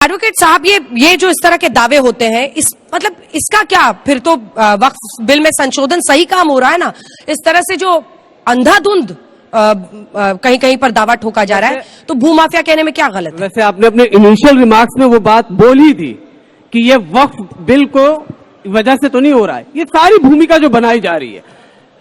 Advocate साहब, ये जो इस तरह के दावे होते हैं, इस मतलब इसका क्या फिर तो वक्फ बिल में संशोधन सही काम हो रहा है ना? इस तरह से जो अंधाधुंध कहीं कहीं पर दावा ठोका जा रहा है, तो भूमाफिया कहने में क्या गलत है? वैसे आपने अपने इनिशियल रिमार्क्स में वो बात बोली थी कि ये वक्फ बिल को वजह से तो नहीं हो रहा है, ये सारी भूमिका जो बनाई जा रही है,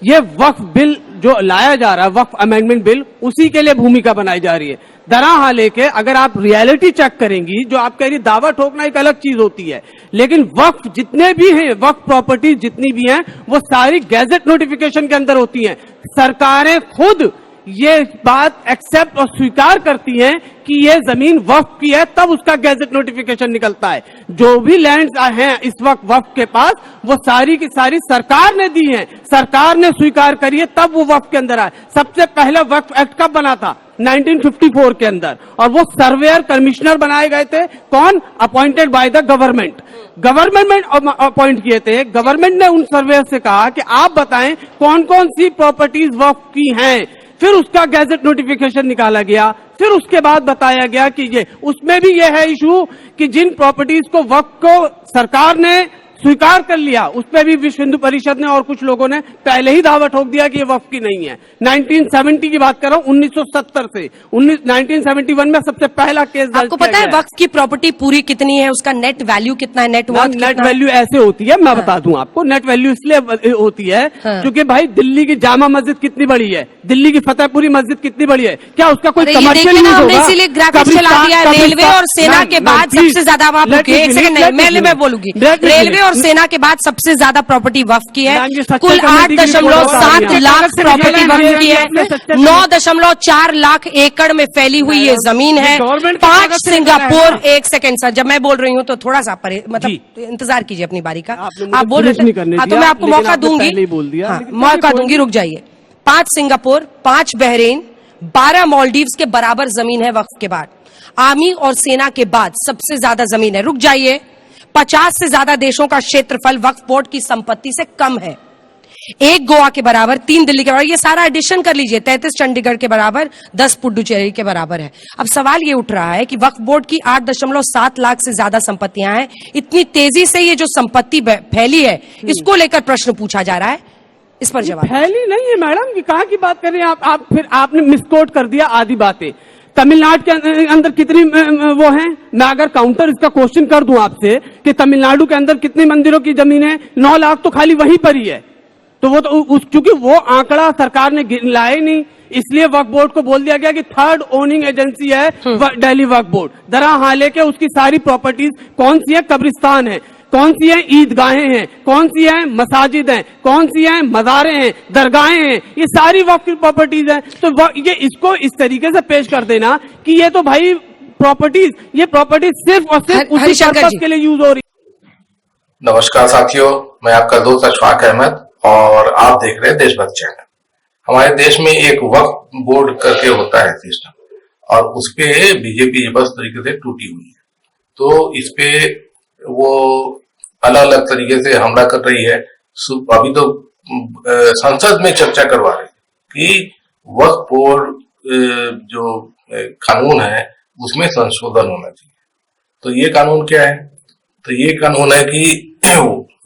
ये वक्फ बिल जो लाया जा रहा है, वक्फ अमेंडमेंट बिल, उसी के लिए भूमिका बनाई जा रही है। दरअसल के अगर आप रियलिटी चेक करेंगी, जो आप कह रही दावा ठोकना एक अलग चीज होती है, लेकिन वक्फ जितने भी हैं, वक्फ प्रॉपर्टी जितनी भी हैं, वो सारी गैजेट नोटिफिकेशन के अंदर होती हैं। सरकारें खुद ये बात एक्सेप्ट और स्वीकार करती हैं कि ये जमीन वक्फ की है, तब उसका गैजेट नोटिफिकेशन निकलता है। जो भी लैंड्स हैं इस वक्त वक्फ के पास, वो सारी की सारी सरकार ने दी हैं, सरकार ने स्वीकार करी है, तब वो वक्फ के अंदर आए। सबसे पहला वक्फ एक्ट कब बना था? 1954 के अंदर, और वो सर्वेयर कमिश्नर बनाए गए थे। कौन? Appointed by the government. Government में अपॉइंट किए थे। गवर्नमेंट ने उन सर्वेयर से कहा कि आप बताएं कौन कौन सी प्रॉपर्टीज वक्फ की हैं। फिर उसका गैजेट नोटिफिकेशन निकाला गया। फिर उसके बाद बताया गया कि ये, उसमें भी ये है इशू कि जिन प्रॉपर्टीज को वक्फ को सरकार ने स्वीकार कर लिया, उसमें भी विश्व हिंदू परिषद ने और कुछ लोगों ने पहले ही दावा ठोक दिया कि ये वक्फ की नहीं है। 1970 की बात कर रहा हूं, 1970 से 1971 में सबसे पहला केस दर्ज आपको पता है वक्फ की प्रॉपर्टी पूरी कितनी है, उसका नेट वैल्यू कितना है? नेट वैल्यू ऐसे होती है, मैं बता दूं आपको। नेट वैल्यू इसलिए होती है क्योंकि भाई दिल्ली की जामा मस्जिद कितनी बड़ी है, दिल्ली की फतेहपुरी मस्जिद कितनी बड़ी है, क्या उसका कोई कमर्शियल यूज होगा? इसीलिए ग्राफिक्स चला दिया। रेलवे और सेना के बाद सबसे ज्यादा, एक सेकंड मैं बोलूंगी, रेलवे और सेना के बाद सबसे ज्यादा प्रॉपर्टी वक्फ की है। कुल 8.7 लाख प्रॉपर्टी वक्फ की है। 9.4 लाख एकड़ में फैली हुई ये जमीन है। 5 सिंगापुर, एक सेकंड सर, जब मैं बोल रही हूँ तो थोड़ा सा मतलब इंतजार कीजिए अपनी बारी का। आप बोल रहे थे, हाँ, तो मैं आपको मौका दूंगी, मौका दूंगी, रुक जाइए। 5 सिंगापुर, 5 बहरीन, 12 मालदीव्स के बराबर जमीन है वक्फ के बाद। आर्मी और सेना के बाद सबसे ज्यादा जमीन है। रुक जाइए। 50 से ज्यादा देशों का क्षेत्रफल वक्फ बोर्ड की संपत्ति से कम है। 1 गोवा के बराबर, 3 दिल्ली के बराबर, ये सारा एडिशन कर लीजिए। 33 चंडीगढ़ के बराबर, 10 पुडुचेरी के बराबर है। अब सवाल ये उठ रहा है कि वक्फ बोर्ड की 8.7 लाख से ज्यादा संपत्तियां हैं। इतनी तेजी से ये जो संपत्ति फैली है, इसको लेकर प्रश्न पूछा जा रहा है, इस पर जवाब। फैली नहीं है मैडम, ये कहां की बात कर रहे हैं आप? फिर आपने मिसकोट कर दिया आधी बातें। तमिलनाडु के अंदर कितनी वो हैं? मैं अगर काउंटर इसका क्वेश्चन कर दूं आपसे कि तमिलनाडु के अंदर कितने मंदिरों की जमीन है, 9 लाख तो खाली वहीं पर ही है। तो वो तो क्योंकि वो आंकड़ा सरकार ने लाए नहीं, इसलिए वक्फ बोर्ड को बोल दिया गया कि थर्ड ओनिंग एजेंसी है दिल्ली वक्फ बोर्ड। दरअसल के उसकी सारी प्रॉपर्टीज कौन सी है? कब्रिस्तान है, कौन सी है? ईदगाहें हैं, कौन सी है? मसाजिद हैं, कौन सी है? मज़ारें हैं, दरगाहें हैं, ये सारी वक्फ की प्रॉपर्टीज हैं। तो ये इसको इस तरीके से पेश कर देना कि ये तो भाई प्रॉपर्टीज, ये प्रॉपर्टीज सिर्फ और सिर्फ उसी पर्पस के लिए यूज हो रही। नमस्कार साथियों, मैं आपका दोस्त अशफाक अहमद और आप देख रहे हैं देशभक्त चैनल। हमारे देश में एक वक्फ बोर्ड करके होता है सिस्टम, और उसपे बीजेपी बस तरीके से टूटी हुई है। तो इसपे वो अलग अलग तरीके से हमला कर रही है। अभी तो संसद में चर्चा करवा रही है कि वक्फ बोर्ड जो कानून है उसमें संशोधन होना चाहिए। तो ये कानून क्या है? तो ये कानून है कि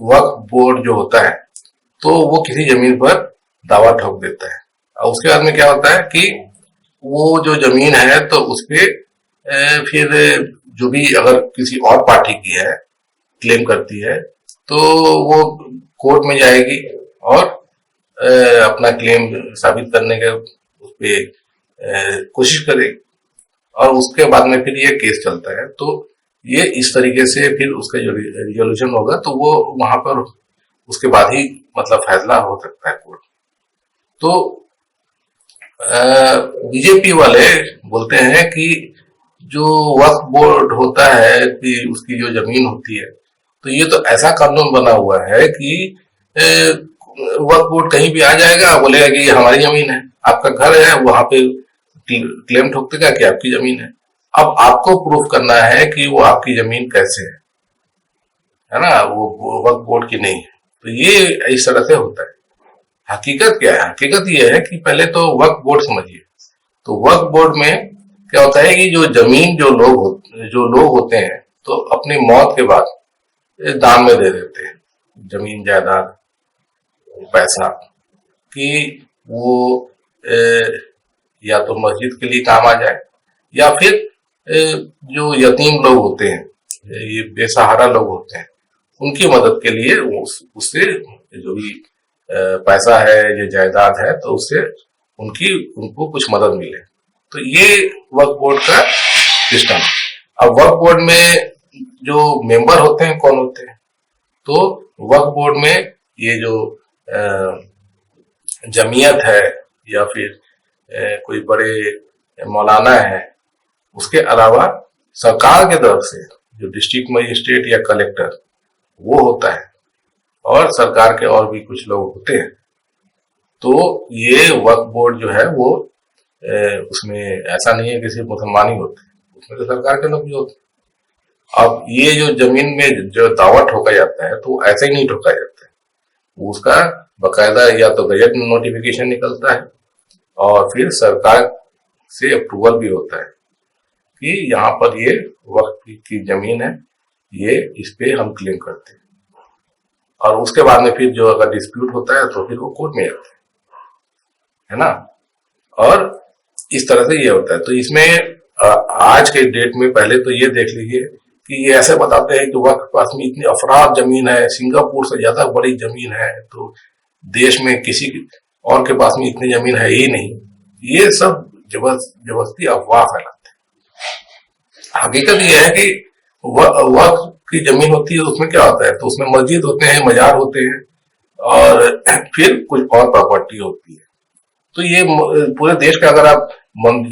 वक्फ बोर्ड जो होता है तो वो किसी जमीन पर दावा ठोक देता है, और उसके बाद में क्या होता है कि वो जो जमीन है तो उसपे फिर जो भी अगर किसी और पार्टी की है, क्लेम करती है, तो वो कोर्ट में जाएगी और अपना क्लेम साबित करने के उस पे कोशिश करेगी, और उसके बाद में फिर ये केस चलता है। तो ये इस तरीके से फिर उसका जो रिजोल्यूशन होगा तो वो वहां पर उसके बाद ही मतलब फैसला हो सकता है कोर्ट। तो बीजेपी वाले बोलते हैं कि जो वक्फ बोर्ड होता है कि उसकी जो जमीन होती है, तो ये तो ऐसा कानून बना हुआ है कि वक्फ बोर्ड कहीं भी आ जाएगा, बोलेगा कि ये हमारी जमीन है, आपका घर है, वहां पे क्लेम ठोक देगा कि आपकी जमीन है। अब आपको प्रूफ करना है कि वो आपकी जमीन कैसे है ना, वो वक्फ बोर्ड की नहीं है। तो ये इस तरह से होता है। हकीकत क्या है? हकीकत ये है कि पहले तो वक्फ बोर्ड समझिए। तो वक्फ बोर्ड में क्या होता है कि जो जमीन जो लोग होते हैं तो अपनी मौत के बाद ये दान में दे देते हैं, जमीन जायदाद पैसा, कि वो या तो मस्जिद के लिए काम आ जाए, या फिर जो यतीम लोग होते हैं, ये बेसहारा लोग होते हैं, उनकी मदद के लिए उससे जो भी पैसा है, ये जायदाद है, तो उससे उनको कुछ मदद मिले। तो ये वक्फ बोर्ड का सिस्टम। अब वक्फ बोर्ड में जो मेंबर होते हैं कौन होते हैं? तो वक्फ बोर्ड में ये जो जमीयत है या फिर कोई बड़े मौलाना है, उसके अलावा सरकार के तरफ से जो डिस्ट्रिक्ट मजिस्ट्रेट या कलेक्टर वो होता है, और सरकार के और भी कुछ लोग होते हैं। तो ये वक्फ बोर्ड जो है वो उसमें ऐसा नहीं है कि सिर्फ मुसलमान ही होते हैं, उसमें तो सरकार के लोग भी होते हैं। अब ये जो जमीन में जो दावा ठोका जाता है, तो ऐसे ही नहीं ठोका जाता है, उसका बकायदा या तो गजट में नोटिफिकेशन निकलता है, और फिर सरकार से अप्रूवल भी होता है कि यहाँ पर ये वक्फ की जमीन है, ये इस पे हम क्लेम करते हैं। और उसके बाद में फिर जो अगर डिस्प्यूट होता है तो फिर वो कोर्ट में जाता है ना। और इस तरह से ये होता है। तो इसमें आज के डेट में पहले तो ये देख लीजिए कि ये ऐसे बताते हैं कि वक्फ के पास में इतनी अफराद जमीन है, सिंगापुर से ज्यादा बड़ी जमीन है, तो देश में किसी और के पास में इतनी जमीन है ही नहीं। ये सब जबरदस्ती अफवाह फैलाते हैं। हकीकत ये है कि वक्फ की जमीन होती है, उसमें क्या होता है, तो उसमें मस्जिद होते हैं, मजार होते हैं, और फिर कुछ और प्रॉपर्टी होती है। तो ये पूरे देश का अगर आप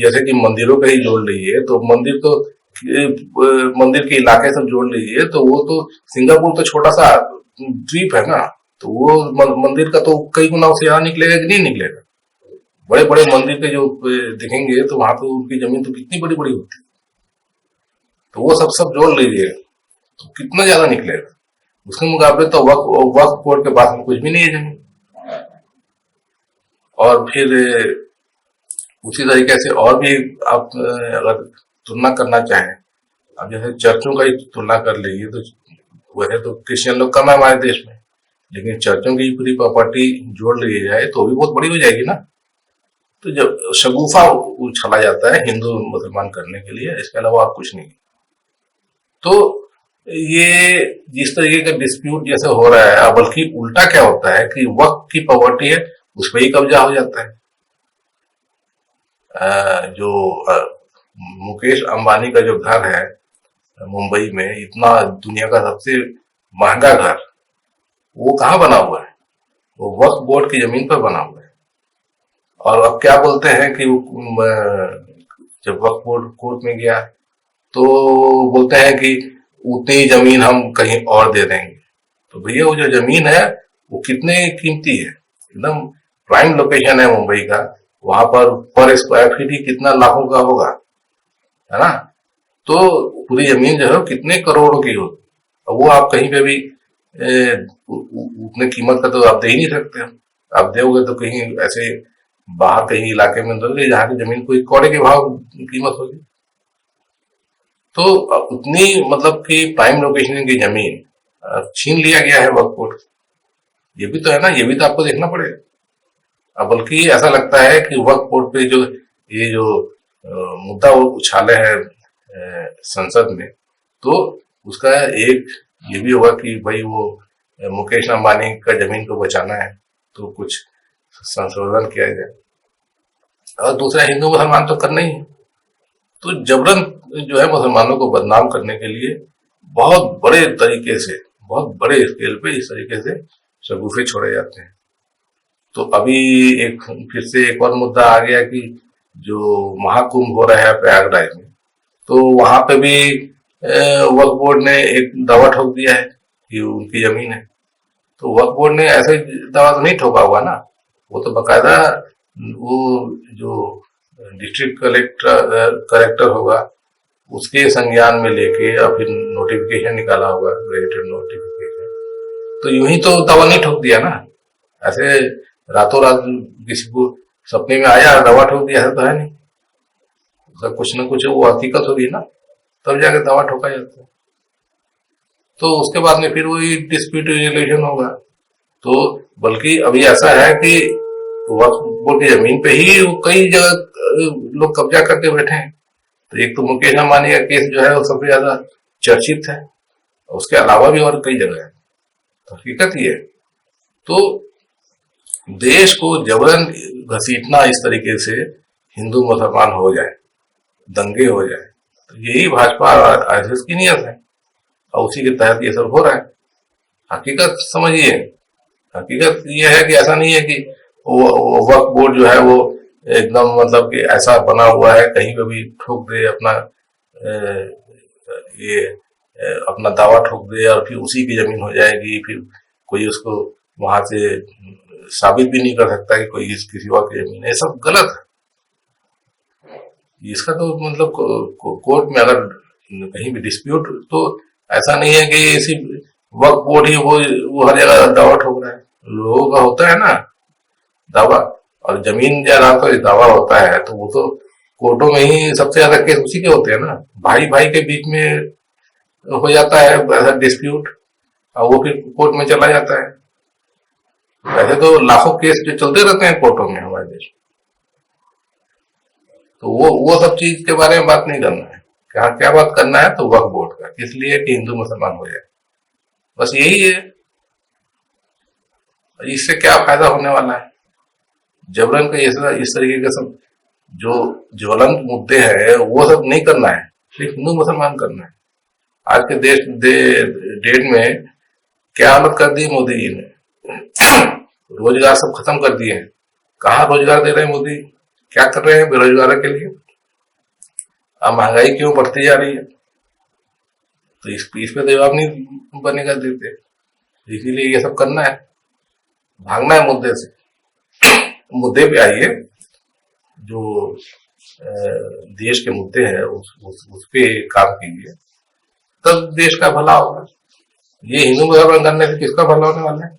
जैसे कि मंदिरों का ही जोड़ लीजिए, तो मंदिर के इलाके से जोड़ लीजिए, तो वो तो सिंगापुर तो छोटा सा द्वीप है ना, तो वो मंदिर का तो कई गुना उससे यहाँ निकलेगा कि नहीं निकलेगा। बड़े बड़े मंदिर के जो देखेंगे तो वहां तो उनकी जमीन तो कितनी बड़ी बड़ी होती है, तो वो सब जोड़ लीजिए तो कितना ज्यादा निकलेगा। उसके मुकाबले तो वक्फ बोर्ड के पास में कुछ भी नहीं है जमीन। और फिर उसी तरीके से और भी आप अगर तुलना करना चाहें, अब जैसे चर्चों का ही तुलना कर लीजिए, तो वैसे तो क्रिश्चियन लोग कम है हमारे देश में, लेकिन चर्चों की पूरी प्रॉपर्टी जोड़ ली जाए तो भी बहुत बड़ी हो जाएगी ना। तो जब शगुफा उछाला जाता है हिंदू मुसलमान करने के लिए, इसके अलावा और कुछ नहीं। तो ये जिस तरीके का डिस्प्यूट जैसे हो रहा है, बल्कि उल्टा क्या होता है कि वक्फ की प्रॉपर्टी है उस पर ही कब्जा हो जाता है। जो मुकेश अंबानी का जो घर है मुंबई में, इतना दुनिया का सबसे महंगा घर, वो कहाँ बना हुआ है? वो वक्फ बोर्ड की जमीन पर बना हुआ है। और अब क्या बोलते हैं कि जब वक्फ बोर्ड कोर्ट में गया तो बोलते हैं कि उतनी जमीन हम कहीं और दे देंगे। तो भैया वो जो जमीन है वो कितने कीमती है, एकदम प्राइम लोकेशन है मुंबई का, वहां पर स्क्वायर फीट ही कितना लाखों का होगा, है ना। तो पूरी जमीन जो है कितने करोड़ों की होगी, वो आप कहीं पे भी उतने कीमत का तो आप दे ही नहीं सकते। आप दोगे तो कहीं ऐसे बाहर कहीं इलाके में दोगे जहां की जमीन कोई कौड़े के भाव कीमत होगी। तो उतनी मतलब कि प्राइम लोकेशन की जमीन छीन लिया गया है वक्फ बोर्ड। ये भी तो है ना, ये भी तो आपको देखना पड़ेगा। बल्कि ऐसा लगता है कि वक्फ बोर्ड पे जो ये जो मुद्दा उछाले है संसद में, तो उसका एक ये भी होगा कि भाई वो मुकेश अंबानी का जमीन को बचाना है तो कुछ संशोधन किया जाए। और दूसरा, हिंदू मुसलमान तो करना ही है, तो जबरन जो है मुसलमानों को बदनाम करने के लिए बहुत बड़े तरीके से, बहुत बड़े स्केल पे इस तरीके से शगुफे छोड़े जाते हैं। तो अभी फिर से एक और मुद्दा आ गया कि जो महाकुंभ हो रहा है प्रयागराज में, तो वहां पे भी वक्फ बोर्ड ने एक दावा ठोक दिया है कि उनकी जमीन है। तो वक्फ बोर्ड ने ऐसे दावा तो नहीं ठोका हुआ ना, वो तो बकायदा वो जो डिस्ट्रिक्ट कलेक्टर होगा उसके संज्ञान में लेके और फिर नोटिफिकेशन निकाला होगा, गजेटेड नोटिफिकेशन। तो यूं ही तो दावा नहीं ठोक दिया ना, ऐसे रातों रात किसी को सपने में आया दावा ठोक दिया है तो है नहीं। कुछ ना कुछ वो हकीकत होगी ना, तब जाके दावा ठोका जाता है। तो उसके बाद में फिर वही डिस्प्यूट रेजोल्यूशन होगा। तो बल्कि अभी ऐसा है कि वक्फ बोर्ड की जमीन पे ही कई जगह लोग कब्जा करके बैठे हैं। तो एक तो मुकेश अंबानी का केस जो है वो सबसे ज्यादा चर्चित है, उसके अलावा भी और कई जगह है। तो हकीकत ये है, तो देश को जबरन घसीटना इस तरीके से हिंदू मुसलमान हो जाए, दंगे हो जाए, तो यही भाजपा और आरएसएस की नीयत है और उसी के तहत ये सब हो रहा है। हकीकत समझिए, हकीकत ये है कि ऐसा नहीं है कि वो वक्फ बोर्ड जो है वो एकदम मतलब कि ऐसा बना हुआ है कहीं पे भी ठोक दे अपना अपना दावा ठोक दे और फिर उसी की जमीन हो जाएगी, फिर कोई उसको वहां से साबित भी नहीं कर सकता कि कोई किसी और की जमीन है। सब गलत है। इसका तो मतलब कोर्ट में अगर कहीं भी डिस्प्यूट, तो ऐसा नहीं है कि इसी वक्फ बोर्ड ही वो हर जगह दावा ठोक रहा है। लोगों का होता है ना दावा, और जमीन जायदाद का दावा होता है तो वो तो कोर्टों में ही सबसे ज्यादा केस उसी के होते हैं ना। भाई भाई के बीच में हो जाता है ऐसा डिस्प्यूट और वो फिर कोर्ट में चला जाता है। वैसे तो लाखों केस जो चलते रहते हैं कोर्टों में हमारे देश में, तो वो सब चीज के बारे में बात नहीं करना है। क्या बात करना है तो वक्फ बोर्ड का, इसलिए कि हिंदू मुसलमान हो जाए, बस यही है। इससे क्या फायदा होने वाला है? जबरन का इस तरीके के सब जो ज्वलंत मुद्दे हैं वो सब नहीं करना है, सिर्फ हिंदू मुसलमान करना है। आज के डेट में क्या हालत कर दी मोदी जी ने, रोजगार सब खत्म कर दिए हैं। कहाँ रोजगार दे रहे हैं मोदी, क्या कर रहे हैं बेरोजगारों के लिए? अब महंगाई क्यों बढ़ती जा रही है? तो इस पे तो जवाब नहीं बनेगा देते, इसीलिए ये सब करना है, भागना है मुद्दे से। मुद्दे पे आइए, जो देश के मुद्दे हैं उस पे काम कीजिए, तब देश का भला होगा। ये हिंदू मुसलमान करने से किसका भला होने वाला है?